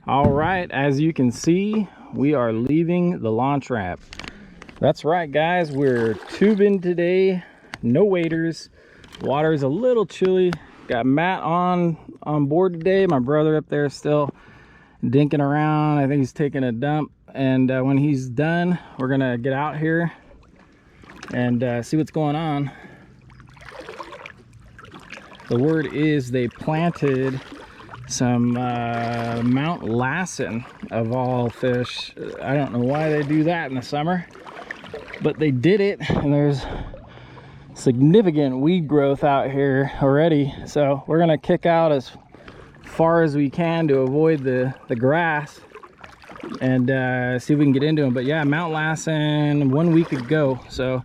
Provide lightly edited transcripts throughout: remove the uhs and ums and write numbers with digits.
All right, as you can see, we are leaving the launch ramp. That's right, guys, we're tubing today. No waders. Water's a little chilly. Got Matt on board today. My brother up there still dinking around. I think he's taking a dump. And when he's done, we're gonna get out here and see what's going on. The word is they planted some Mount Lassen of all fish. I don't know why they do that in the summer, but they did it, and there's significant weed growth out here already. So we're gonna kick out as far as we can to avoid the grass and see if we can get into them. But yeah, Mount Lassen 1 week ago. So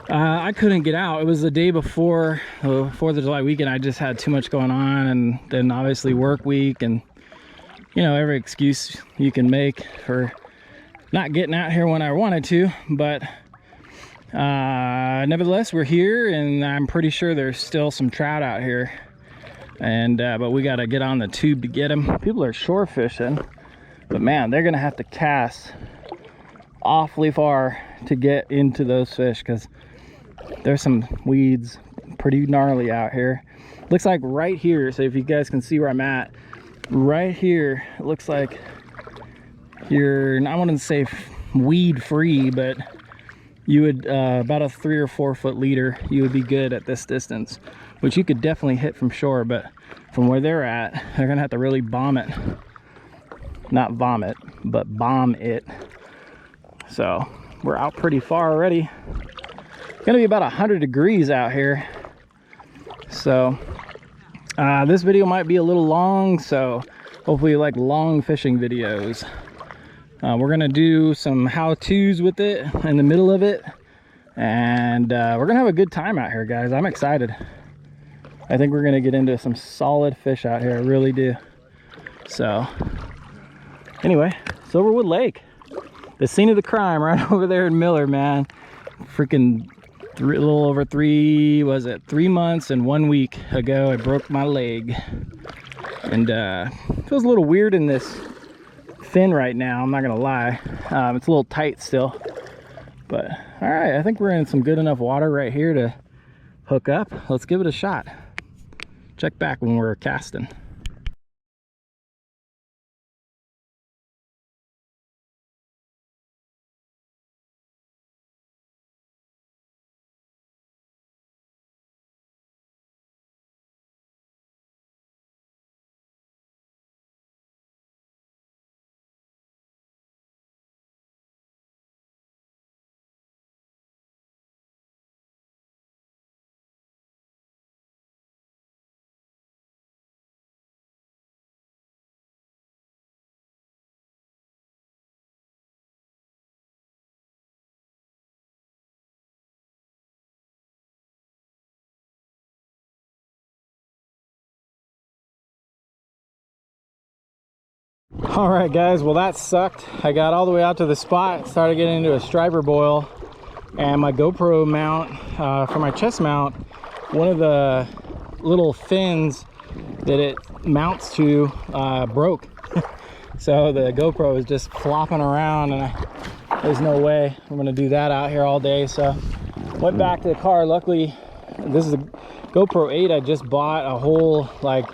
I couldn't get out. It was the day before the 4th of July weekend. I just had too much going on, and then obviously work week, and you know, every excuse you can make for not getting out here when I wanted to. But nevertheless, we're here, and I'm pretty sure there's still some trout out here, and but we got to get on the tube to get them. People are shore fishing, but man, they're gonna have to cast awfully far to get into those fish, because there's some weeds pretty gnarly out here. Looks like right here, so if you guys can see where I'm at, right here, it looks like you're, I wouldn't say weed free, but you would about a 3 or 4 foot leader, you would be good at this distance, which you could definitely hit from shore. But from where they're at, they're gonna have to really bomb it. Not vomit, but bomb it. So we're out pretty far already. It's gonna be about 100 degrees out here. So this video might be a little long, so hopefully you like long fishing videos. We're gonna do some how-tos with it in the middle of it, and we're gonna have a good time out here, guys. I'm excited. I think we're gonna get into some solid fish out here. I really do. So anyway, Silverwood Lake, the scene of the crime, right over there in Miller, man. Freaking a little over 3 months and 1 week ago, I broke my leg, and feels a little weird in this fin right now, I'm not gonna lie. It's a little tight still, but all right, I think we're in some good enough water right here to hook up. Let's give it a shot. Check back when we're casting. All right, guys, well, that sucked. I got all the way out to the spot, started getting into a striper boil, and my GoPro mount for my chest mount, one of the little fins that it mounts to broke. So the GoPro is just flopping around, and there's no way I'm gonna do that out here all day. So went back to the car. Luckily, this is a GoPro 8. I just bought a whole like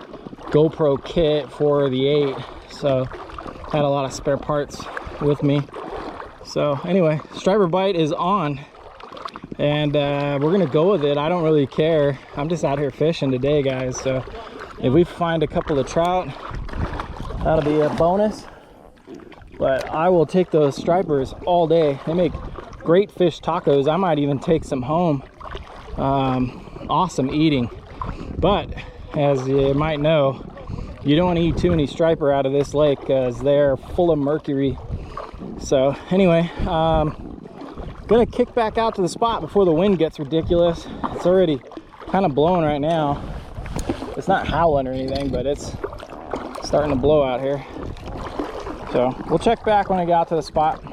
GoPro kit for the 8, so had a lot of spare parts with me. So anyway, striper bite is on, and we're gonna go with it. I don't really care. I'm just out here fishing today, guys. So if we find a couple of trout, that'll be a bonus. But I will take those stripers all day. They make great fish tacos. I might even take some home. Awesome eating. But as you might know, you don't want to eat too many striper out of this lake because they're full of mercury. So anyway, gonna kick back out to the spot before the wind gets ridiculous. It's already kind of blowing right now. It's not howling or anything, but it's starting to blow out here. So we'll check back when I get out to the spot.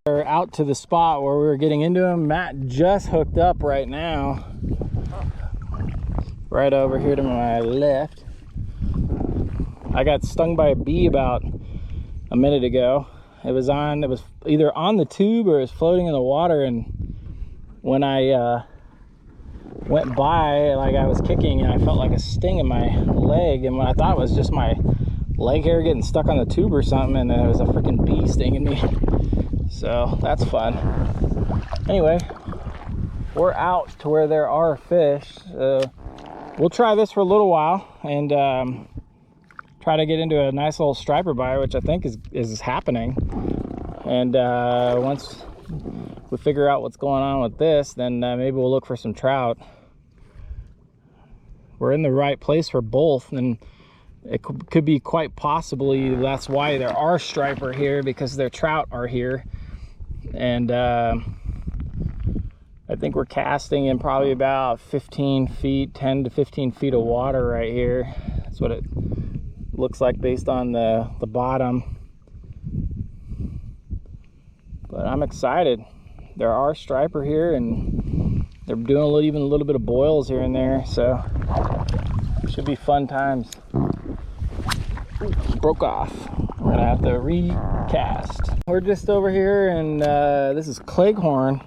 We're out to the spot where we were getting into them. Matt just hooked up right now, right over here to my left. I got stung by a bee about a minute ago. It was either on the tube or it was floating in the water, and when I went by, like I was kicking and I felt like a sting in my leg, and when I thought it was just my leg hair getting stuck on the tube or something, and it was a freaking bee stinging me. So that's fun. Anyway, we're out to where there are fish. We'll try this for a little while and try to get into a nice little striper bite, which I think is happening. And once we figure out what's going on with this, then maybe we'll look for some trout. We're in the right place for both, and it could be quite possibly that's why there are striper here, because their trout are here. And I think we're casting in probably about 15 feet, 10 to 15 feet of water right here. That's what it looks like based on the bottom. But I'm excited. There are striper here, and they're doing even a little bit of boils here and there, so it should be fun times. Broke off. We're gonna have to recast. We're just over here, and this is Cleghorn,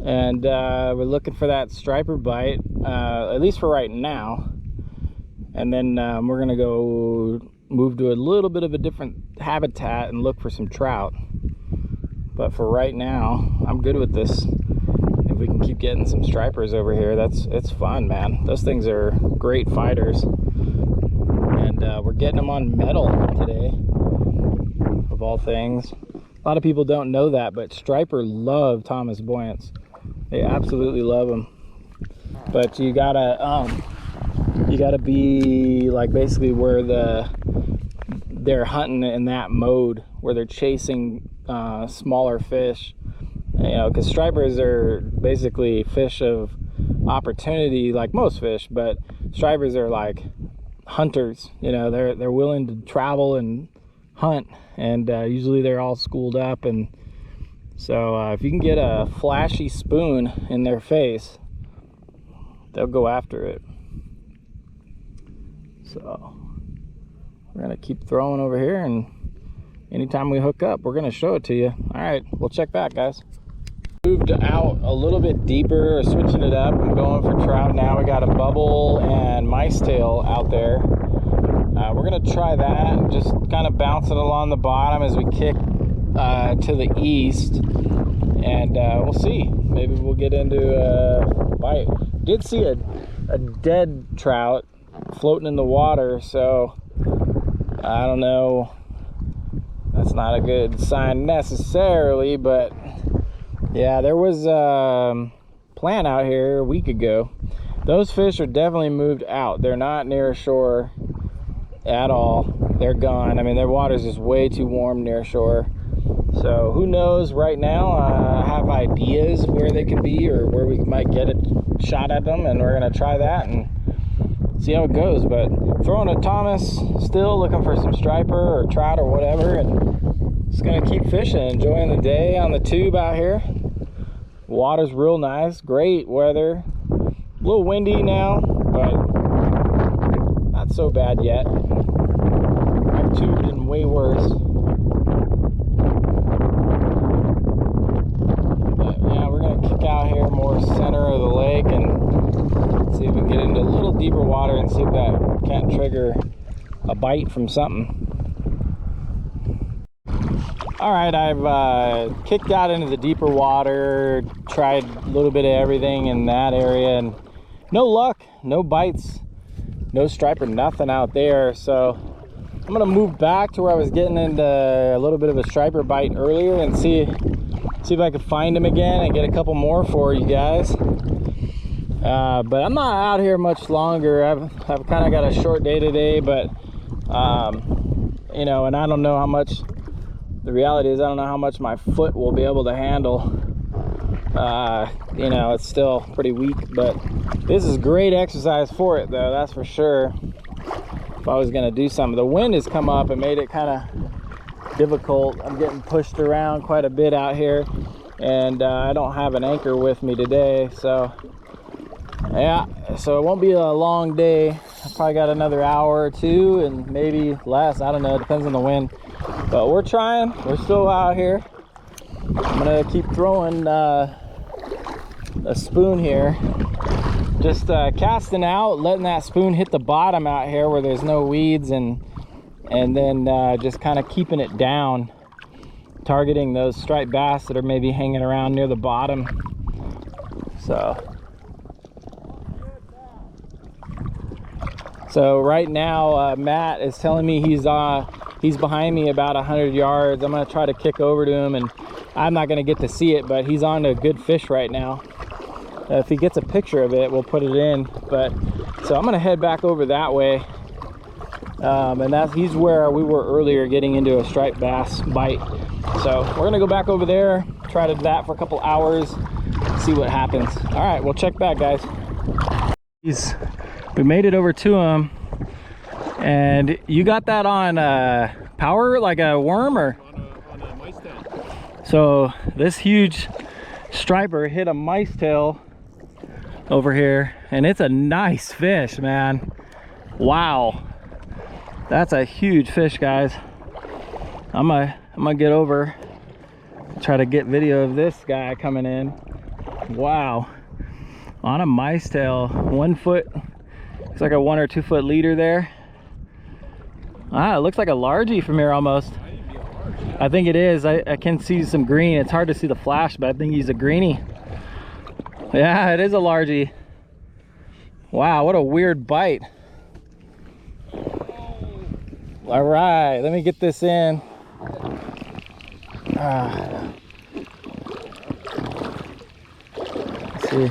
and we're looking for that striper bite, at least for right now. And then we're gonna go move to a little bit of a different habitat and look for some trout. But for right now, I'm good with this. If we can keep getting some stripers over here, it's fun, man. Those things are great fighters. And we're getting them on metal today, of all things. A lot of people don't know that, but striper love Thomas Buoyants. They absolutely love them. But you gotta be like basically where they're hunting in that mode, where they're chasing smaller fish, you know, because stripers are basically fish of opportunity like most fish, but stripers are like hunters. You know, they're willing to travel and hunt, and usually they're all schooled up, and so if you can get a flashy spoon in their face, they'll go after it. So we're gonna keep throwing over here, and anytime we hook up, we're gonna show it to you. All right, we'll check back, guys. Moved out a little bit deeper, switching it up. I'm going for trout now. We got a bubble and mice tail out there. We're gonna try that, just kind of bouncing along the bottom as we kick to the east, and we'll see. Maybe we'll get into a bite. Did see a dead trout floating in the water, so I don't know. That's not a good sign necessarily, but yeah, there was a plant out here a week ago. Those fish are definitely moved out. They're not near shore at all. They're gone. I mean, their water's just way too warm near shore. So who knows right now? I have ideas where they could be, or where we might get a shot at them, and we're gonna try that and see how it goes. But throwing a Thomas, still looking for some striper or trout or whatever, and just gonna keep fishing, enjoying the day on the tube out here. Water's real nice, great weather. A little windy now, but not so bad yet. I've tubed in way worse. But yeah, we're gonna kick out here more center of the lake and see if we can get into a little deeper water and see if that can't trigger a bite from something. All right, I've kicked out into the deeper water, tried a little bit of everything in that area, and no luck, no bites, no striper, nothing out there. So I'm gonna move back to where I was getting into a little bit of a striper bite earlier and see if I can find him again and get a couple more for you guys. But I'm not out here much longer. I've kind of got a short day today, but you know, and I don't know how much. The reality is I don't know how much my foot will be able to handle. You know, it's still pretty weak, but this is great exercise for it though, that's for sure. If I was gonna do something. The wind has come up and made it kind of difficult. I'm getting pushed around quite a bit out here, and I don't have an anchor with me today, so yeah, so it won't be a long day I probably got another hour or two and maybe less. I don't know, it depends on the wind. But we're trying, we're still out here. I'm gonna keep throwing a spoon here. Just casting out, letting that spoon hit the bottom out here where there's no weeds, and then just kind of keeping it down, targeting those striped bass that are maybe hanging around near the bottom. So right now Matt is telling me he's behind me about 100 yards. I'm gonna try to kick over to him, and I'm not gonna get to see it, but he's on a good fish right now. If he gets a picture of it, we'll put it in. But so I'm gonna head back over that way, and he's where we were earlier, getting into a striped bass bite. So we're gonna go back over there, try to do that for a couple hours, see what happens. All right, we'll check back, guys. We made it over to him, and you got that on power, like a worm, or on a mice tail. So this huge striper hit a mice tail over here, and it's a nice fish, man. Wow, that's a huge fish, guys. I'm gonna get over, try to get video of this guy coming in. Wow, on a mice tail, 1 foot. It's like a 1 or 2 foot leader there. Ah, it looks like a largie from here almost. I think it is. I can see some green. It's hard to see the flash, but I think he's a greenie. Yeah, it is a largie. Wow, what a weird bite. All right, let me get this in. Let's see.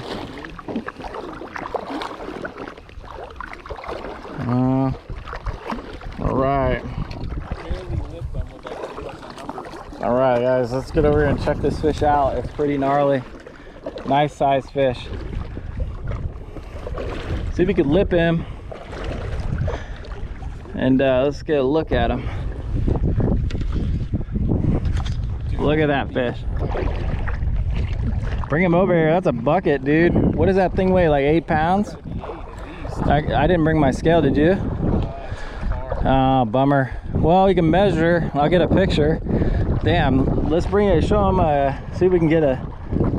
All right, guys, let's get over here and check this fish out. It's pretty gnarly. Nice sized fish. See if we could lip him, and let's get a look at him. Look at that fish. Bring him over here. That's a bucket, dude. What does that thing weigh, like 8 pounds? I didn't bring my scale, did you? Oh, bummer. Well, you can measure. I'll get a picture. Damn, let's bring it, show him, see if we can get a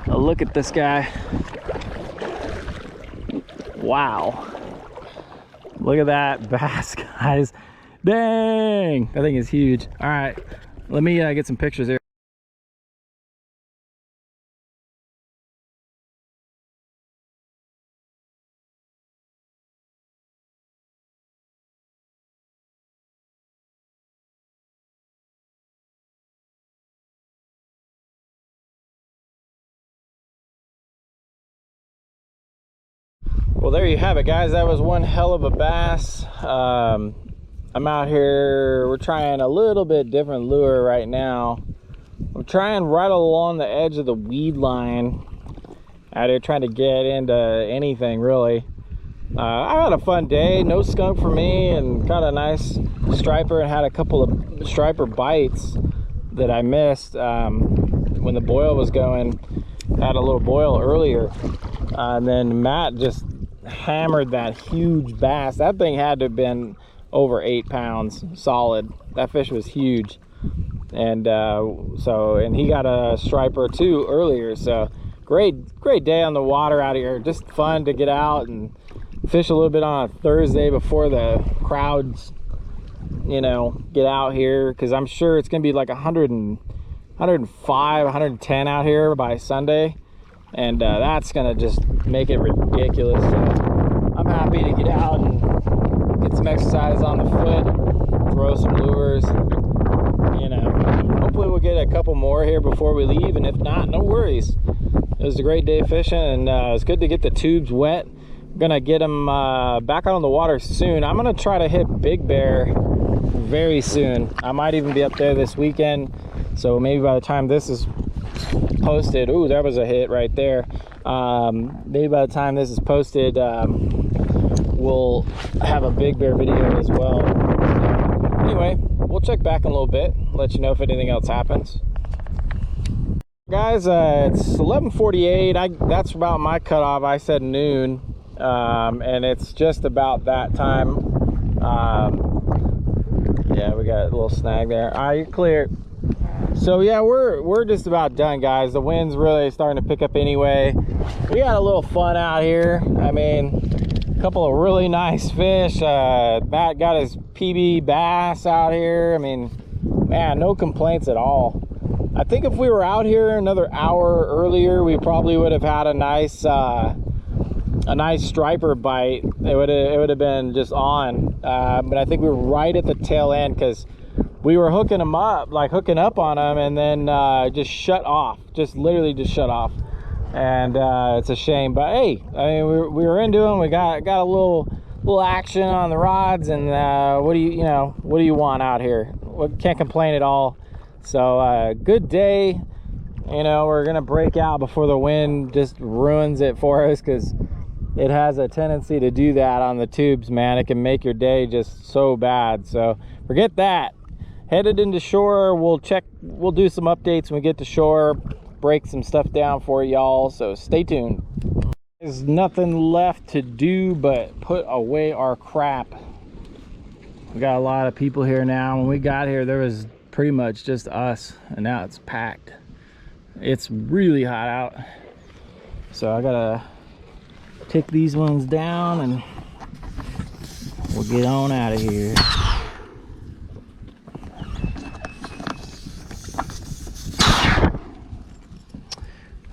look at this guy. Wow. Look at that bass, guys. Dang, that thing is huge. All right, let me get some pictures here. Well, there you have it, guys. That was one hell of a bass. I'm out here, we're trying a little bit different lure right now. I'm trying right along the edge of the weed line, out here trying to get into anything really. I had a fun day, no skunk for me, and caught a nice striper and had a couple of striper bites that I missed when the boil was going. Had a little boil earlier, and then Matt just hammered that huge bass. That thing had to have been over 8 pounds solid. That fish was huge. And and he got a striper too earlier. So great day on the water out here. Just fun to get out and fish a little bit on a Thursday before the crowds, you know, get out here, because I'm sure it's gonna be like 105, 110 out here by Sunday, and that's gonna just make it ridiculous. So I'm happy to get out and get some exercise on the foot, throw some lures, you know. Hopefully we'll get a couple more here before we leave, and if not, no worries. It was a great day fishing, and it's good to get the tubes wet. I'm gonna get them back out on the water soon. I'm gonna try to hit Big Bear very soon. I might even be up there this weekend, so maybe by the time this is posted, ooh, that was a hit right there. Maybe by the time this is posted, we'll have a Big Bear video as well. Anyway, we'll check back in a little bit, let you know if anything else happens. Guys, it's 11:48. That's about my cutoff. I said noon. and it's just about that time. Yeah, we got a little snag there. All right, you're clear. So yeah, we're just about done, guys. The wind's really starting to pick up anyway. We got a little fun out here. I mean, a couple of really nice fish. Matt got his PB bass out here. I mean, man, no complaints at all. I think if we were out here another hour earlier, we probably would have had a nice striper bite. It would have been just on. But I think we were right at the tail end, because we were hooking up on them, and then just shut off. Just literally just shut off. And it's a shame, but hey, I mean, we were into them. We got a little action on the rods, and what do you want out here? We can't complain at all. So good day. You know, we're gonna break out before the wind just ruins it for us, because it has a tendency to do that on the tubes, man. It can make your day just so bad. So forget that. Headed into shore. We'll do some updates when we get to shore, break some stuff down for y'all, so stay tuned. There's nothing left to do but put away our crap. We got a lot of people here now. When we got here, there was pretty much just us, and now it's packed. It's really hot out, so I gotta take these ones down and we'll get on out of here.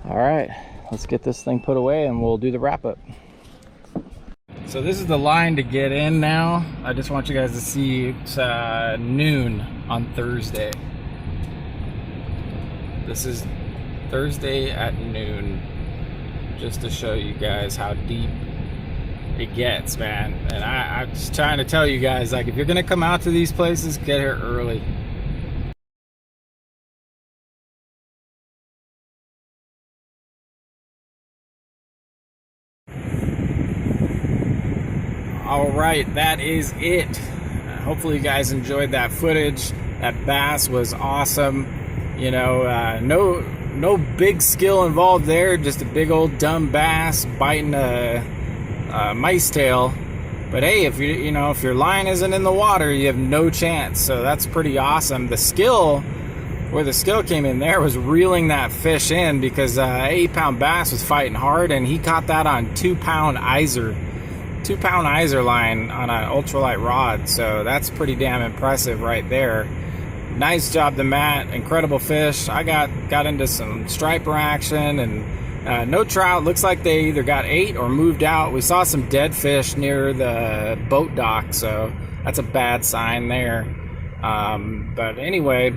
All right, let's get this thing put away and we'll do the wrap up. So this is the line to get in now. I just want you guys to see it's noon on Thursday. This is Thursday at noon, just to show you guys how deep it gets, man. And I'm just trying to tell you guys, like, if you're gonna come out to these places, get here early. All right, that is it. Hopefully you guys enjoyed that footage. That bass was awesome. You know, no big skill involved there, just a big old dumb bass biting a mice tail. But hey, if if your line isn't in the water, you have no chance. So that's pretty awesome. The skill, where the skill came in there, was reeling that fish in, because 8-pound bass was fighting hard, and he caught that on 2-pound Iser. 2-pound Iser line on an ultralight rod. So that's pretty damn impressive right there. Nice job to Matt. Incredible fish. I got into some striper action, and no trout. Looks like they either got ate or moved out. We saw some dead fish near the boat dock, so that's a bad sign there. But anyway,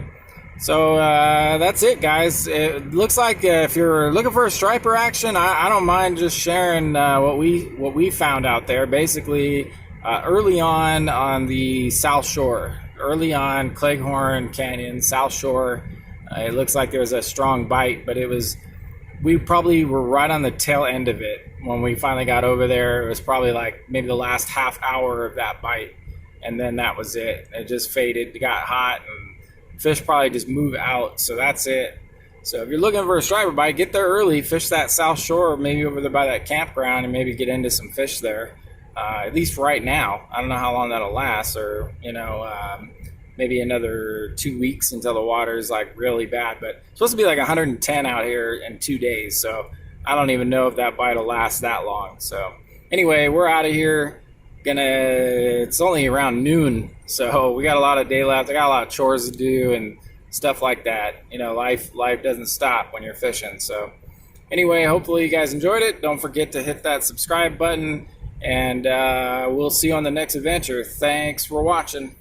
so that's it, guys. It looks like if you're looking for a striper action, I don't mind just sharing what we found out there. Basically, early on the South Shore, early on Cleghorn Canyon, South Shore, it looks like there was a strong bite, but we probably were right on the tail end of it when we finally got over there. It was probably like maybe the last half hour of that bite, and then that was it. It just faded. It got hot, and fish probably just move out. So that's it. So if you're looking for a striper bite, get there early, fish that South Shore, maybe over there by that campground, and maybe get into some fish there. At least right now. I don't know how long that'll last, or maybe another 2 weeks until the water is like really bad. But it's supposed to be like 110 out here in 2 days, so I don't even know if that bite will last that long. So anyway, we're out of here. It's only around noon, so we got a lot of day left. I got a lot of chores to do and stuff like that. You know, life doesn't stop when you're fishing. So anyway, hopefully you guys enjoyed it. Don't forget to hit that subscribe button, and we'll see you on the next adventure. Thanks for watching.